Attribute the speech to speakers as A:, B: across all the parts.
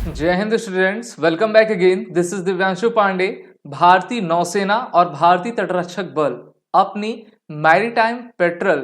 A: जय हिंद students, welcome back again. This is Divyanshu Pandey. भारतीय नौसेना और भारतीय तटरक्षक बल अपनी मैरीटाइम पेट्रोल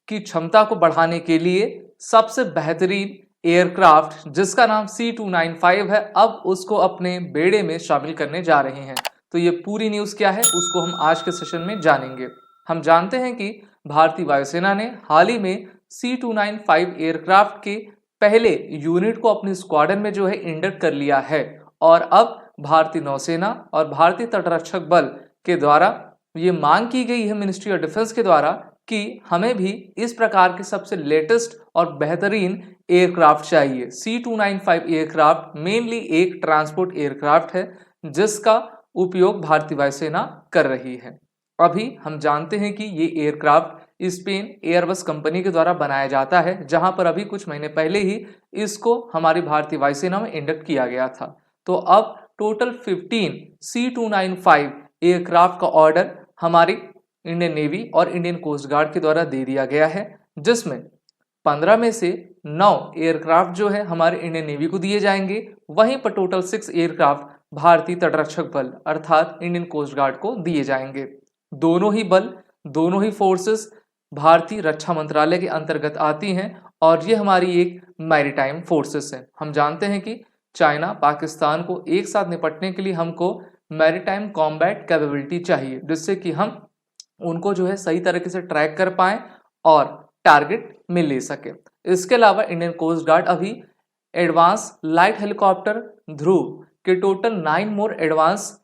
A: की क्षमता को बढ़ाने के लिए सबसे बेहतरीन एयरक्राफ्ट जिसका नाम C295 है, अब उसको अपने बेड़े में शामिल करने जा रहे हैं। तो ये पूरी न्यूज़ क्या है उसको हम आज के सेशन में जानेंगे। हम जानते हैं कि भारतीय वायुसेना ने हाल ही में C295 एयरक्राफ्ट के पहले यूनिट को अपनी स्क्वाड्रन में जो है इंडक्ट कर लिया है और अब भारतीय नौसेना और भारतीय तटरक्षक बल के द्वारा ये मांग की गई है मिनिस्ट्री ऑफ डिफेंस के द्वारा कि हमें भी इस प्रकार के सबसे लेटेस्ट और बेहतरीन एयरक्राफ्ट चाहिए। C295 एयरक्राफ्ट मेनली एक ट्रांसपोर्ट एयरक्राफ्ट है जिसका उपयोग भारतीय वायुसेना कर रही है। अभी हम जानते हैं कि ये एयरक्राफ्ट स्पेन एयरबस कंपनी के द्वारा बनाया जाता है, जहां पर अभी कुछ महीने पहले ही इसको हमारी भारतीय वायुसेना में इंडक्ट किया गया था। तो अब टोटल 15 C295 एयरक्राफ्ट का ऑर्डर हमारी इंडियन नेवी और इंडियन कोस्ट गार्ड के द्वारा दे दिया गया है, जिसमें 15 में से 9 एयरक्राफ्ट जो है हमारे इंडियन नेवी को दिए जाएंगे, वहीं पर टोटल 6 एयरक्राफ्ट भारतीय तटरक्षक बल अर्थात इंडियन कोस्ट गार्ड को दिए जाएंगे। दोनों ही बल, दोनों ही फोर्सेस भारतीय रक्षा मंत्रालय के अंतर्गत आती हैं और ये हमारी एक मैरीटाइम फोर्सेस है। हम जानते हैं कि चाइना पाकिस्तान को एक साथ निपटने के लिए हमको मैरीटाइम कॉम्बैट कैपेबिलिटी चाहिए, जिससे कि हम उनको जो है सही तरीके से ट्रैक कर पाएं और टारगेट में ले सके। इसके अलावा इंडियन कोस्ट गार्ड अभी एडवांस लाइट हेलीकॉप्टर ध्रुव के total 9 more advance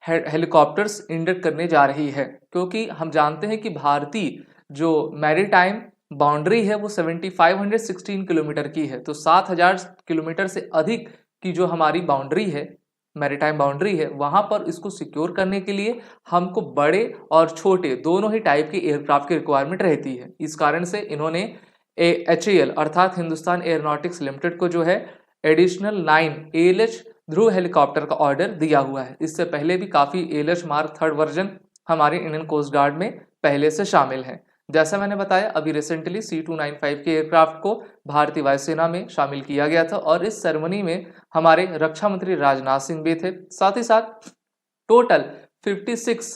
A: helicopters induct करने जा रही है, क्योंकि हम जानते हैं कि भारतीय जो मैरीटाइम बाउंड्री है वो 7516 किलोमीटर की है। तो 7000 किलोमीटर से अधिक की जो हमारी बाउंड्री है, मैरीटाइम बाउंड्री है, वहां पर इसको सिक्योर करने के लिए हमको बड़े और छोटे दोनों ही टाइप के एयरक्राफ्ट की रिक्वायरमेंट रहती है। इस कारण से इन्होंने HAL अर्थात हिंदुस्तान एयरोनॉटिक्स लिमिटेड को जो है एडिशनल 9 ALH ध्रुव हेलीकॉप्टर का ऑर्डर दिया हुआ है। इससे पहले भी काफी ALH मार्क 3rd वर्जन हमारे इंडियन कोस्ट गार्ड में पहले से शामिल है। जैसा मैंने बताया, अभी रिसेंटली C295 के एयरक्राफ्ट को भारतीय वायुसेना में शामिल किया गया था और इस सेरेमनी में हमारे रक्षा मंत्री राजनाथ सिंह भी थे। साथ ही साथ टोटल 56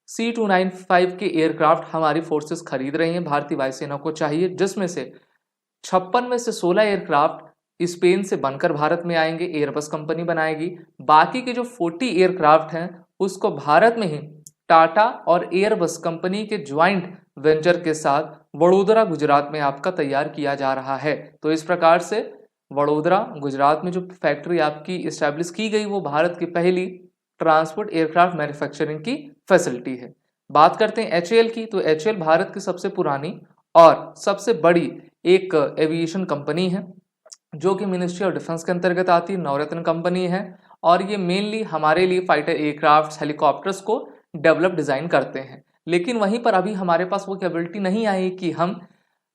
A: C295 के एयरक्राफ्ट हमारी फोर्सेस खरीद रही हैं, भारतीय वायुसेना को चाहिए, जिसमें से 56 में से 16 एयरक्राफ्ट स्पेन से बनकर भारत में आएंगे, एयरबस कंपनी बनाएगी। बाकी के जो 40 एयरक्राफ्ट हैं उसको भारत में ही टाटा और एयरबस कंपनी के ज्वाइंट वेंचर के साथ वडोदरा गुजरात में आपका तैयार किया जा रहा है। तो इस प्रकार से वडोदरा गुजरात में जो फैक्ट्री आपकी इस्टेब्लिश की गई वो भारत की पहली ट्रांसपोर्ट एयरक्राफ्ट मैन्युफैक्चरिंग की फैसिलिटी है। बात करते हैं HAL की, तो HAL भारत की सबसे पुरानी और सबसे बड़ी एक एविएशन कंपनी है जो कि मिनिस्ट्री ऑफ डिफेंस के अंतर्गत आती है, नवरत्न कंपनी है और ये मेनली हमारे लिए फाइटर एयरक्राफ्ट हेलीकॉप्टर्स को डेवलप डिजाइन करते हैं। लेकिन वहीं पर अभी हमारे पास वो कैपेबिलिटी नहीं आई कि हम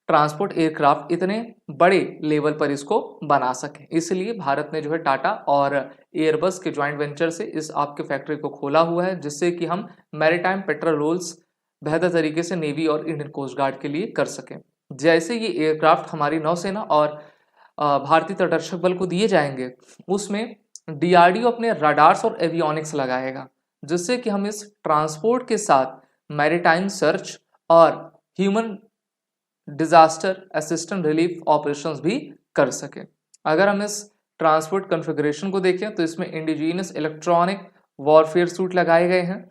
A: ट्रांसपोर्ट एयरक्राफ्ट इतने बड़े लेवल पर इसको बना सकें, इसलिए भारत ने जो है टाटा और एयरबस के ज्वाइंट वेंचर से इस आपके फैक्ट्री को खोला हुआ है, जिससे कि हम मैरीटाइम पेट्रोल रोल्स बेहतर तरीके से नेवी और इंडियन कोस्ट गार्ड के लिए कर सकें। जैसे ये एयरक्राफ्ट हमारी नौसेना और भारतीय तटरक्षक बल को दिए जाएंगे, उसमें DRDO अपने रडार्स और एवियोनिक्स लगाएगा, जिससे कि हम इस ट्रांसपोर्ट के साथ मैरीटाइम सर्च और human disaster assistant relief operations भी कर सकें। अगर हम इस ट्रांसपोर्ट कॉन्फ़िगरेशन को देखें तो इसमें इंडिजीनियस इलेक्ट्रॉनिक वॉरफेयर सूट लगाए गए हैं।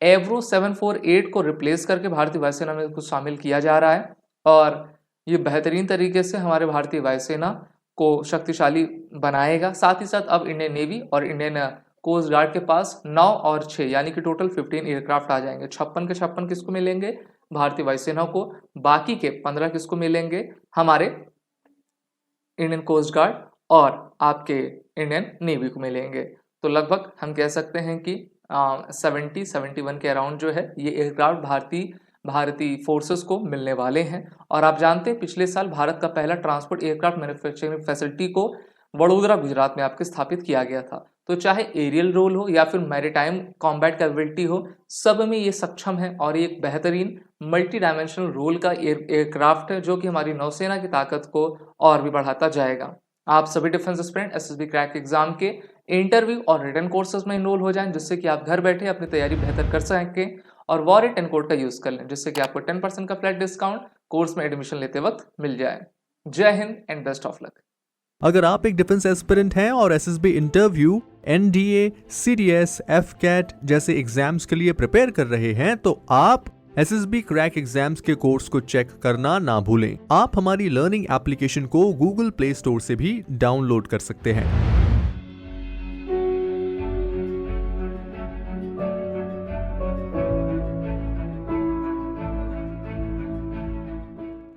A: एवरो 748 को रिप्लेस करके भारतीय वायुसेना में कुछ शामिल किया जा रहा है और ये बेहतरीन तरीके से हमारे भारतीय वायुसेना को शक्तिशाली बनाएगा। साथ ही साथ अब इंडियन नेवी और इंडियन कोस्ट गार्ड के पास 9 और 6 यानी कि टोटल 15 एयरक्राफ्ट आ जाएंगे। 56 के 56 किसको मिलेंगे? भारतीय वायुसेना को। बाकी के 15 किसको मिलेंगे? हमारे इंडियन कोस्ट गार्ड और आपके इंडियन नेवी को मिलेंगे। तो लगभग हम कह सकते हैं कि 70-71 के अराउंड जो है ये एयरक्राफ्ट भारतीय फोर्सेस को मिलने वाले हैं। और आप जानते हैं पिछले साल भारत का पहला ट्रांसपोर्ट एयरक्राफ्ट मैन्युफैक्चरिंग फैसिलिटी को वडोदरा गुजरात में आपके स्थापित किया गया था। तो चाहे एरियल रोल हो या फिर मैरीटाइम कॉम्बैट कैपेबिलिटी हो, सब में ये सक्षम है और ये एक बेहतरीन मल्टी डायमेंशनल रोल का एयरक्राफ्ट है जो कि हमारी नौसेना की ताकत को और भी बढ़ाता जाएगा। आप सभी defence aspirant SSB crack exam के इंटरव्यू और रिटन कोर्सेज में इनरोल हो जाएं, जिससे कि आप घर बैठे अपनी तैयारी बेहतर कर सकें और वॉरिट एंड कोड का यूज कर लें, जिससे कि आपको 10% का फ्लैट डिस्काउंट कोर्स में एडमिशन लेते वक्त मिल जाए। जय Hind and best of luck.
B: अगर आप एक डिफेंस एस्पिरेंट हैं और SSB interview, NDA, CDS, AFCAT जैसे एग्जाम्स के लिए प्रिपेयर कर रहे हैं तो आप एसएसबी क्रैक एग्जाम्स के कोर्स को चेक करना ना भूलें। आप हमारी लर्निंग एप्लीकेशन को गूगल प्ले स्टोर से भी डाउनलोड कर सकते हैं।